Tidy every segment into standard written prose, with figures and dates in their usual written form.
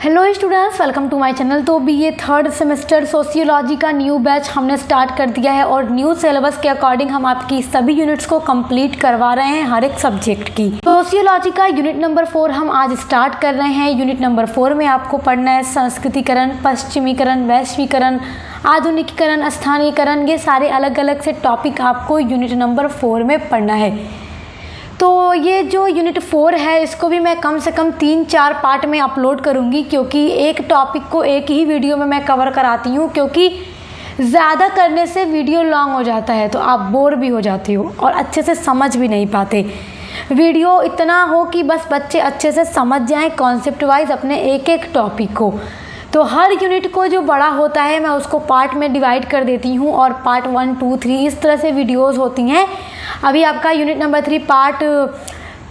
Hello students, welcome to my channel. तो BA third semester sociology का new batch हमने start कर दिया है और न्यू सिलेबस के अकॉर्डिंग हम आपकी सभी यूनिट्स को कंप्लीट करवा रहे हैं हर एक सब्जेक्ट की। सोशियोलॉजी का यूनिट नंबर 4 हम आज स्टार्ट कर रहे हैं। यूनिट नंबर 4 में आपको पढ़ना है संस्कृतिकरण, पश्चिमीकरण, वैश्वीकरण, आधुनिकीकरण, स्थानीयकरण। ये सारे अलग अलग से टॉपिक आपको यूनिट नंबर 4 में पढ़ना है। तो ये जो यूनिट 4 है इसको भी मैं कम से कम 3-4 पार्ट में अपलोड करूँगी, क्योंकि एक टॉपिक को एक ही वीडियो में मैं कवर कराती हूँ, क्योंकि ज़्यादा करने से वीडियो लॉन्ग हो जाता है तो आप बोर भी हो जाते हो और अच्छे से समझ भी नहीं पाते। वीडियो इतना हो कि बस बच्चे अच्छे से समझ जाएं कॉन्सेप्ट वाइज अपने एक एक टॉपिक को। तो हर यूनिट को जो बड़ा होता है मैं उसको पार्ट में डिवाइड कर देती हूँ और पार्ट 1, 2, 3 इस तरह से वीडियोस होती हैं। अभी आपका यूनिट नंबर 3 पार्ट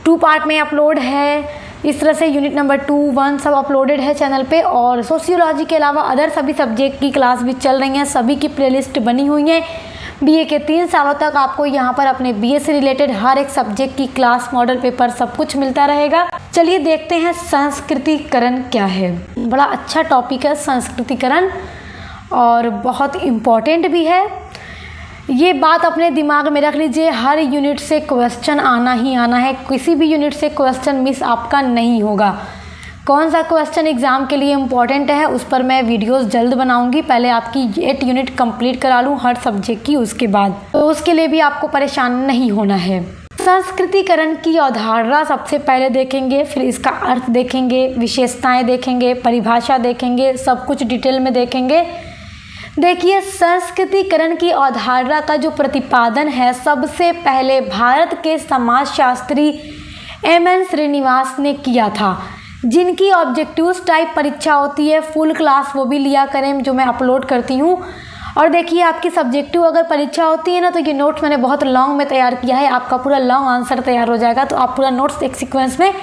2 पार्ट में अपलोड है। इस तरह से यूनिट नंबर 2, 1 सब अपलोडेड है चैनल पे। और सोशियोलॉजी के अलावा अदर सभी सब्जेक्ट की क्लास भी चल रही हैं, सभी की प्लेलिस्ट बनी हुई है। बीए के 3 सालों तक आपको यहाँ पर अपने बीए से रिलेटेड हर एक सब्जेक्ट की क्लास, मॉडल पेपर सब कुछ मिलता रहेगा। चलिए देखते हैं संस्कृतिकरण क्या है। बड़ा अच्छा टॉपिक है संस्कृतिकरण और बहुत इम्पॉर्टेंट भी है। ये बात अपने दिमाग में रख लीजिए, हर यूनिट से क्वेश्चन आना ही आना है। किसी भी यूनिट से क्वेश्चन मिस आपका नहीं होगा। कौन सा क्वेश्चन एग्ज़ाम के लिए इम्पॉर्टेंट है उस पर मैं वीडियोस जल्द बनाऊंगी। पहले आपकी 8 यूनिट कंप्लीट करा लूँ हर सब्जेक्ट की, उसके बाद तो उसके लिए भी आपको परेशान नहीं होना है। संस्कृतिकरण की अवधारणा सबसे पहले देखेंगे, फिर इसका अर्थ देखेंगे, विशेषताएं देखेंगे, परिभाषा देखेंगे, सब कुछ डिटेल में देखेंगे। देखिए, संस्कृतिकरण की अवधारणा का जो प्रतिपादन है सबसे पहले भारत के समाजशास्त्री एम.एन. श्रीनिवास ने किया था, जिनकी ऑब्जेक्टिव्स टाइप परीक्षा होती है। फुल क्लास वो भी लिया करें जो मैं अपलोड करती हूँ। और देखिए, आपकी सब्जेक्टिव अगर परीक्षा होती है ना तो ये नोट्स मैंने बहुत लॉन्ग में तैयार किया है। आपका पूरा लॉन्ग आंसर तैयार हो जाएगा, तो आप पूरा नोट्स एक सीक्वेंस में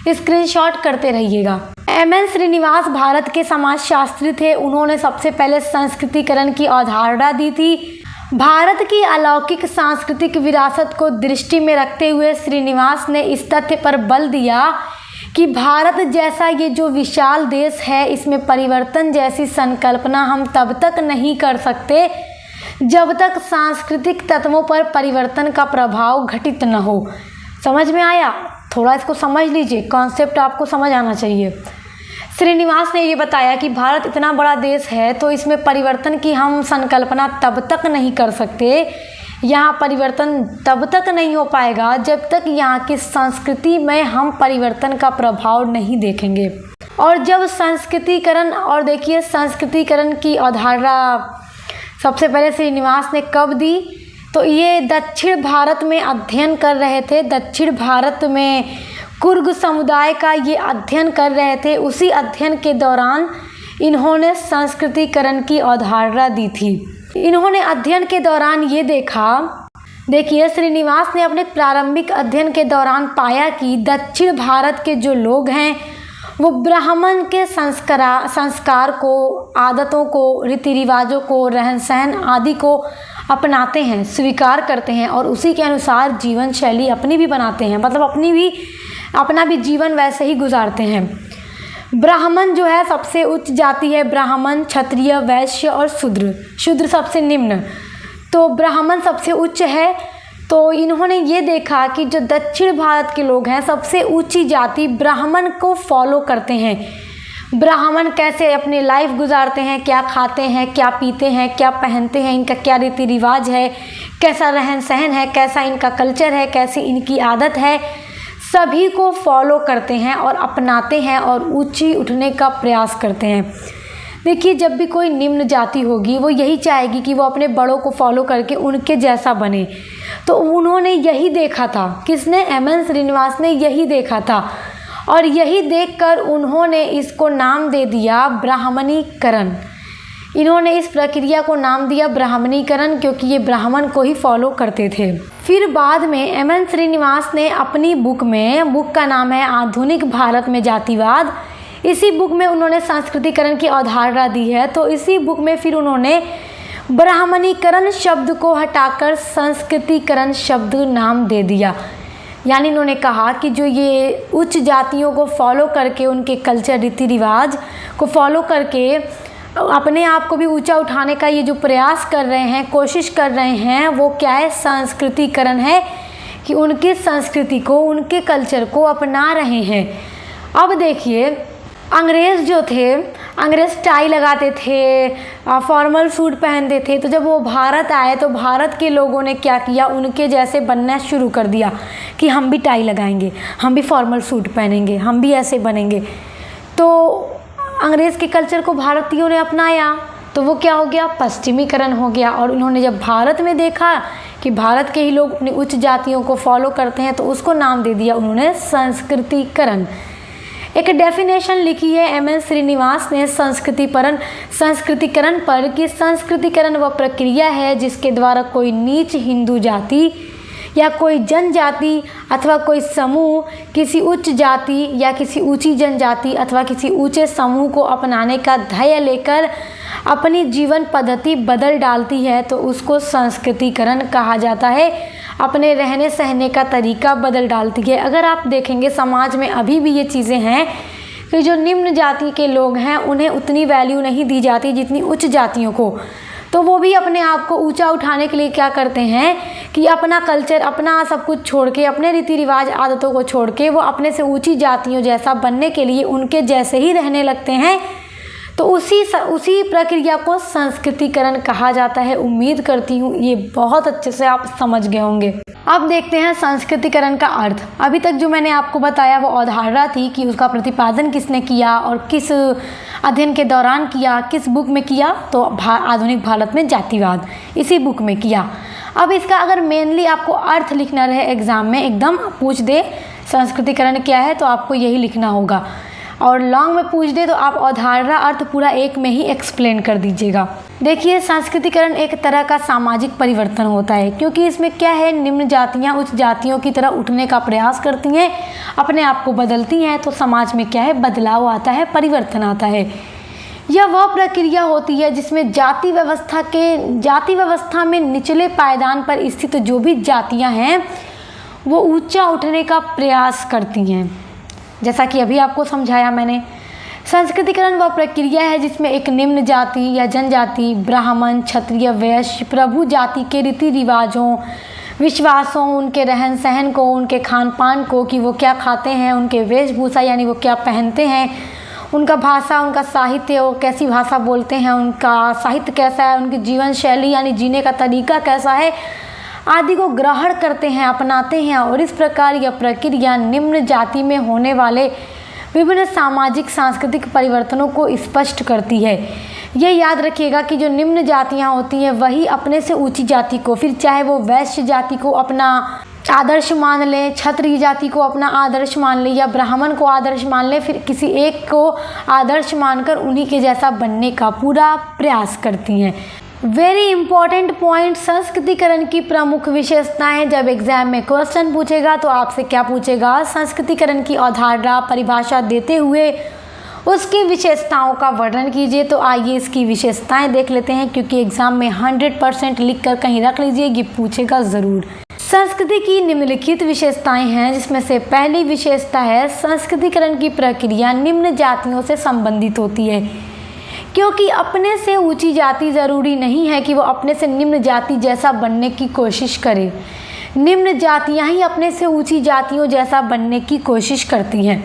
स्क्रीनशॉट करते रहिएगा। एम.एन. श्रीनिवास भारत के समाजशास्त्री थे। उन्होंने सबसे पहले संस्कृतिकरण की अवधारणा दी थी। भारत की अलौकिक सांस्कृतिक विरासत को दृष्टि में रखते हुए श्रीनिवास ने इस तथ्य पर बल दिया कि भारत जैसा ये जो विशाल देश है इसमें परिवर्तन जैसी संकल्पना हम तब तक नहीं कर सकते जब तक सांस्कृतिक तत्वों पर परिवर्तन का प्रभाव घटित न हो। समझ में आया? थोड़ा इसको समझ लीजिए, कॉन्सेप्ट आपको समझ आना चाहिए। श्रीनिवास ने ये बताया कि भारत इतना बड़ा देश है तो इसमें परिवर्तन की हम संकल्पना तब तक नहीं कर सकते, यहाँ परिवर्तन तब तक नहीं हो पाएगा जब तक यहाँ की संस्कृति में हम परिवर्तन का प्रभाव नहीं देखेंगे। और जब संस्कृतिकरण, और देखिए संस्कृतिकरण की अवधारणा सबसे पहले श्रीनिवास ने कब दी, तो ये दक्षिण भारत में अध्ययन कर रहे थे। दक्षिण भारत में कुर्ग समुदाय का ये अध्ययन कर रहे थे। उसी अध्ययन के दौरान इन्होंने संस्कृतिकरण की अवधारणा दी थी। इन्होंने अध्ययन के दौरान ये देखा, देखिए श्रीनिवास ने अपने प्रारंभिक अध्ययन के दौरान पाया कि दक्षिण भारत के जो लोग हैं वो ब्राह्मण के संस्कार को, आदतों को, रीति रिवाजों को, रहन सहन आदि को अपनाते हैं, स्वीकार करते हैं और उसी के अनुसार जीवन शैली अपनी भी बनाते हैं, मतलब अपना भी जीवन वैसे ही गुजारते हैं। ब्राह्मण जो है सबसे उच्च जाति है, ब्राह्मण, क्षत्रिय, वैश्य और शूद्र। शूद्र सबसे निम्न, तो ब्राह्मण सबसे उच्च है। तो इन्होंने ये देखा कि जो दक्षिण भारत के लोग हैं सबसे ऊंची जाति ब्राह्मण को फॉलो करते हैं। ब्राह्मण कैसे अपनी लाइफ गुजारते हैं, क्या खाते हैं, क्या पीते हैं, क्या पहनते हैं, इनका क्या रीति रिवाज है, कैसा रहन सहन है, कैसा इनका कल्चर है, कैसी इनकी आदत है, सभी को फॉलो करते हैं और अपनाते हैं और ऊंची उठने का प्रयास करते हैं। देखिए, जब भी कोई निम्न जाति होगी वो यही चाहेगी कि वो अपने बड़ों को फॉलो करके उनके जैसा बने। तो उन्होंने यही देखा था, किसने? एम.एन. श्रीनिवास ने यही देखा था और यही देखकर उन्होंने इसको नाम दे दिया ब्राह्मणीकरण। इन्होंने इस प्रक्रिया को नाम दिया ब्राह्मणीकरण, क्योंकि ये ब्राह्मण को ही फॉलो करते थे। फिर बाद में एम.एन. श्रीनिवास ने अपनी बुक का नाम है आधुनिक भारत में जातिवाद, इसी बुक में उन्होंने संस्कृतिकरण की अवधारणा दी है। तो इसी बुक में फिर उन्होंने ब्राह्मणीकरण शब्द को हटाकर संस्कृतिकरण शब्द नाम दे दिया। यानी इन्होंने कहा कि जो ये उच्च जातियों को फॉलो करके, उनके कल्चर रीति रिवाज को फॉलो करके अपने आप को भी ऊंचा उठाने का ये जो प्रयास कर रहे हैं, कोशिश कर रहे हैं, वो क्या है? संस्कृतिकरण है, कि उनकी संस्कृति को, उनके कल्चर को अपना रहे हैं। अब देखिए, अंग्रेज़ जो थे, अंग्रेज़ टाई लगाते थे, फॉर्मल सूट पहनते थे। तो जब वो भारत आए तो भारत के लोगों ने क्या किया? उनके जैसे बनना शुरू कर दिया कि हम भी टाई लगाएंगे, हम भी फॉर्मल सूट पहनेंगे, हम भी ऐसे बनेंगे। तो अंग्रेज़ के कल्चर को भारतीयों ने अपनाया, तो वो क्या हो गया? पश्चिमीकरण हो गया। और उन्होंने जब भारत में देखा कि भारत के ही लोग अपनी उच्च जातियों को फॉलो करते हैं, तो उसको नाम दे दिया उन्होंने संस्कृतिकरण। एक डेफिनेशन लिखी है एम.एन. श्रीनिवास ने संस्कृतिकरण पर, कि संस्कृतिकरण वह प्रक्रिया है जिसके द्वारा कोई नीच हिंदू जाति या कोई जनजाति अथवा कोई समूह किसी उच्च जाति या किसी ऊंची जनजाति अथवा किसी ऊंचे समूह को अपनाने का ध्येय लेकर अपनी जीवन पद्धति बदल डालती है, तो उसको संस्कृतिकरण कहा जाता है। अपने रहने सहने का तरीका बदल डालती है। अगर आप देखेंगे समाज में अभी भी ये चीज़ें हैं कि जो निम्न जाति के लोग हैं उन्हें उतनी वैल्यू नहीं दी जाती जितनी उच्च जातियों को। तो वो भी अपने आप को ऊंचा उठाने के लिए क्या करते हैं कि अपना कल्चर, अपना सब कुछ छोड़ के, अपने रीति रिवाज आदतों को छोड़ के वो अपने से ऊंची जातियों जैसा बनने के लिए उनके जैसे ही रहने लगते हैं। तो उसी प्रक्रिया को संस्कृतिकरण कहा जाता है। उम्मीद करती हूँ ये बहुत अच्छे से आप समझ गए होंगे। अब देखते हैं संस्कृतिकरण का अर्थ। अभी तक जो मैंने आपको बताया वो अवधारणा थी कि उसका प्रतिपादन किसने किया और किस अध्ययन के दौरान किया, किस बुक में किया, तो आधुनिक भारत में जातिवाद, इसी बुक में किया। अब इसका अगर मेनली आपको अर्थ लिखना रहे, एग्ज़ाम में एकदम पूछ दे संस्कृतिकरण क्या है, तो आपको यही लिखना होगा। और लॉन्ग में पूछ दे तो आप अवधारणा अर्थ पूरा एक में ही एक्सप्लेन कर दीजिएगा। देखिए, संस्कृतिकरण एक तरह का सामाजिक परिवर्तन होता है, क्योंकि इसमें क्या है, निम्न जातियाँ उच्च जातियों की तरह उठने का प्रयास करती हैं, अपने आप को बदलती हैं, तो समाज में क्या है, बदलाव आता है, परिवर्तन आता है। यह वह प्रक्रिया होती है जिसमें जाति व्यवस्था में निचले पायदान पर स्थित जो भी जातियाँ हैं वो ऊंचा उठने का प्रयास करती हैं। जैसा कि अभी आपको समझाया मैंने, संस्कृतिकरण वह प्रक्रिया है जिसमें एक निम्न जाति या जनजाति, ब्राह्मण, क्षत्रिय, वैश्य, प्रभु जाति के रीति रिवाजों, विश्वासों, उनके रहन सहन को, उनके खान पान को, कि वो क्या खाते हैं, उनके वेशभूषा यानी वो क्या पहनते हैं, उनका भाषा, उनका साहित्य, वो कैसी भाषा बोलते हैं, उनका साहित्य कैसा है, उनकी जीवन शैली यानी जीने का तरीका कैसा है, आदि को ग्रहण करते हैं, अपनाते हैं। और इस प्रकार यह प्रक्रिया निम्न जाति में होने वाले विभिन्न सामाजिक सांस्कृतिक परिवर्तनों को स्पष्ट करती है। ये याद रखिएगा कि जो निम्न जातियाँ होती हैं वही अपने से ऊंची जाति को, फिर चाहे वो वैश्य जाति को अपना आदर्श मान लें, क्षत्रिय जाति को अपना आदर्श मान लें, या ब्राह्मण को आदर्श मान लें, फिर किसी एक को आदर्श मानकर उन्हीं के जैसा बनने का पूरा प्रयास करती हैं। वेरी इंपॉर्टेंट पॉइंट, संस्कृतिकरण की प्रमुख विशेषताएं। जब एग्जाम में क्वेश्चन पूछेगा तो आपसे क्या पूछेगा, संस्कृतिकरण की अवधारणा परिभाषा देते हुए उसकी विशेषताओं का वर्णन कीजिए। तो आइए इसकी विशेषताएं देख लेते हैं, क्योंकि एग्जाम में 100% लिख कर कहीं रख लीजिए, ये पूछेगा ज़रूर। संस्कृति की निम्नलिखित विशेषताएं हैं, जिसमें से पहली विशेषता है संस्कृतिकरण की प्रक्रिया निम्न जातियों से संबंधित होती है, क्योंकि अपने से ऊंची जाति ज़रूरी नहीं है कि वो अपने से निम्न जाति जैसा बनने की कोशिश करे। निम्न जातियां ही अपने से ऊंची जातियों जैसा बनने की कोशिश करती हैं,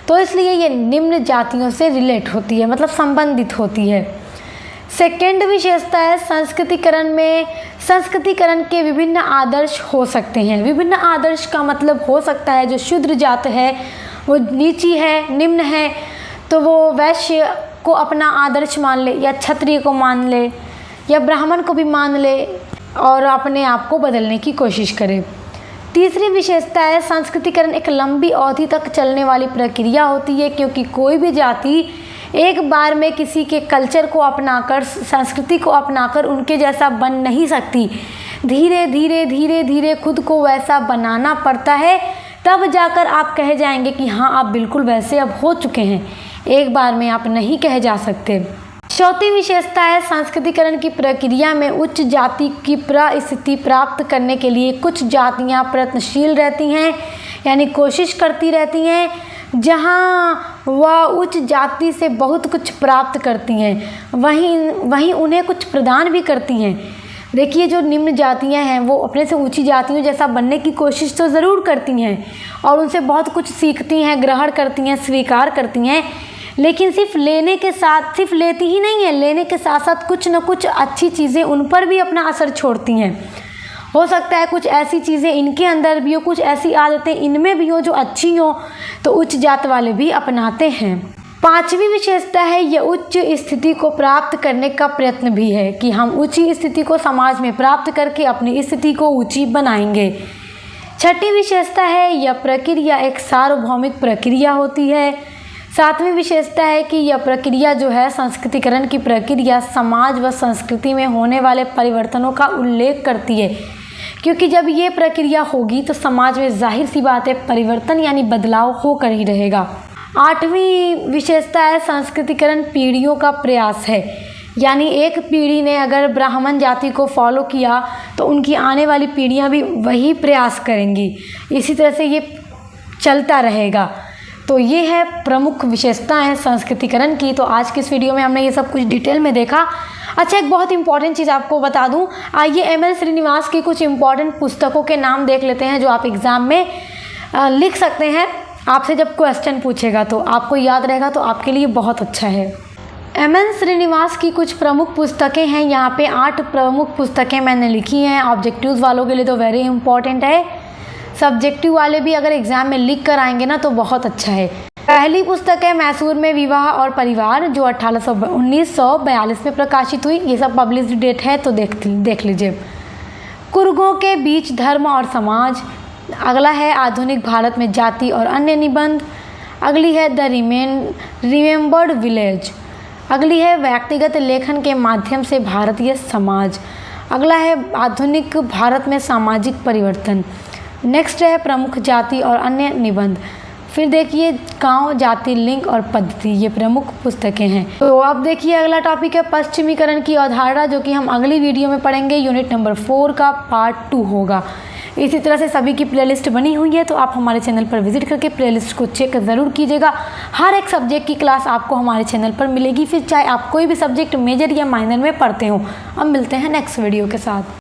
तो इसलिए ये निम्न जातियों से रिलेट होती है, मतलब संबंधित होती है। सेकेंड विशेषता है संस्कृतिकरण के विभिन्न आदर्श हो सकते हैं। विभिन्न आदर्श का मतलब हो सकता है जो शूद्र जात है वो नीची है, निम्न है, तो वो वैश्य को अपना आदर्श मान ले, या क्षत्रिय को मान ले, या ब्राह्मण को भी मान ले और अपने आप को बदलने की कोशिश करे। तीसरी विशेषता है संस्कृतिकरण एक लंबी अवधि तक चलने वाली प्रक्रिया होती है, क्योंकि कोई भी जाति एक बार में किसी के कल्चर को अपनाकर, संस्कृति को अपनाकर उनके जैसा बन नहीं सकती। धीरे धीरे धीरे धीरे खुद को वैसा बनाना पड़ता है, तब जाकर आप कहे जाएंगे कि हाँ आप बिल्कुल वैसे अब हो चुके हैं। एक बार में आप नहीं कहे जा सकते। चौथी विशेषता है संस्कृतिकरण की प्रक्रिया में उच्च जाति की परिस्थिति प्राप्त करने के लिए कुछ जातियां प्रयत्नशील रहती हैं। यानी कोशिश करती रहती हैं, जहाँ वह उच्च जाति से बहुत कुछ प्राप्त करती हैं वहीं उन्हें कुछ प्रदान भी करती हैं। देखिए, जो निम्न जातियां हैं वो अपने से ऊंची जातियों जैसा बनने की कोशिश तो ज़रूर करती हैं और उनसे बहुत कुछ सीखती हैं, ग्रहण करती हैं, स्वीकार करती हैं, लेकिन सिर्फ लेती ही नहीं है, लेने के साथ साथ कुछ न कुछ अच्छी चीज़ें उन पर भी अपना असर छोड़ती हैं। हो सकता है कुछ ऐसी चीज़ें इनके अंदर भी हो, कुछ ऐसी आदतें इनमें भी हो जो अच्छी हो, तो उच्च जात वाले भी अपनाते हैं। पांचवी विशेषता है, यह उच्च स्थिति को प्राप्त करने का प्रयत्न भी है कि हम ऊंची स्थिति को समाज में प्राप्त करके अपनी स्थिति को ऊंची बनाएंगे। छठी विशेषता है, यह प्रक्रिया एक सार्वभौमिक प्रक्रिया होती है। सातवीं विशेषता है कि यह प्रक्रिया जो है, संस्कृतिकरण की प्रक्रिया, समाज व संस्कृति में होने वाले परिवर्तनों का उल्लेख करती है, क्योंकि जब ये प्रक्रिया होगी तो समाज में जाहिर सी बात है परिवर्तन यानी बदलाव होकर ही रहेगा। आठवीं विशेषता है, संस्कृतिकरण पीढ़ियों का प्रयास है, यानी एक पीढ़ी ने अगर ब्राह्मण जाति को फॉलो किया तो उनकी आने वाली पीढ़ियां भी वही प्रयास करेंगी, इसी तरह से ये चलता रहेगा। तो ये है प्रमुख विशेषताएं हैं संस्कृतिकरण की। तो आज की इस वीडियो में हमने ये सब कुछ डिटेल में देखा। अच्छा, एक बहुत इंपॉर्टेंट चीज़ आपको बता दूं, आइए एम.एल. श्रीनिवास की कुछ इंपॉर्टेंट पुस्तकों के नाम देख लेते हैं जो आप एग्ज़ाम में लिख सकते हैं। आपसे जब क्वेश्चन पूछेगा तो आपको याद रहेगा, तो आपके लिए बहुत अच्छा है। एम.एन. श्रीनिवास की कुछ प्रमुख पुस्तकें हैं, यहाँ पे 8 प्रमुख पुस्तकें मैंने लिखी हैं। ऑब्जेक्टिव्स वालों के लिए तो वेरी इंपॉर्टेंट है, सब्जेक्टिव वाले भी अगर एग्ज़ाम में लिख कर आएंगे ना तो बहुत अच्छा है। पहली पुस्तक है मैसूर में विवाह और परिवार, जो 1942 में प्रकाशित हुई। ये सब पब्लिश डेट है तो देख लीजिए। कुर्गों के बीच धर्म और समाज, अगला है आधुनिक भारत में जाति और अन्य निबंध, अगली है द रिमेम्बर्ड विलेज, अगली है व्यक्तिगत लेखन के माध्यम से भारतीय समाज, अगला है आधुनिक भारत में सामाजिक परिवर्तन, नेक्स्ट है प्रमुख जाति और अन्य निबंध, फिर देखिए गांव, जाति, लिंग और पद्धति, ये प्रमुख पुस्तकें हैं। तो अब देखिए अगला टॉपिक है पश्चिमीकरण की अवधारणा, जो कि हम अगली वीडियो में पढ़ेंगे। यूनिट नंबर 4 का पार्ट 2 होगा। इसी तरह से सभी की प्लेलिस्ट बनी हुई है, तो आप हमारे चैनल पर विजिट करके प्लेलिस्ट को चेक ज़रूर कीजिएगा। हर एक सब्जेक्ट की क्लास आपको हमारे चैनल पर मिलेगी, फिर चाहे आप कोई भी सब्जेक्ट मेजर या माइनर में पढ़ते हो। अब मिलते हैं नेक्स्ट वीडियो के साथ।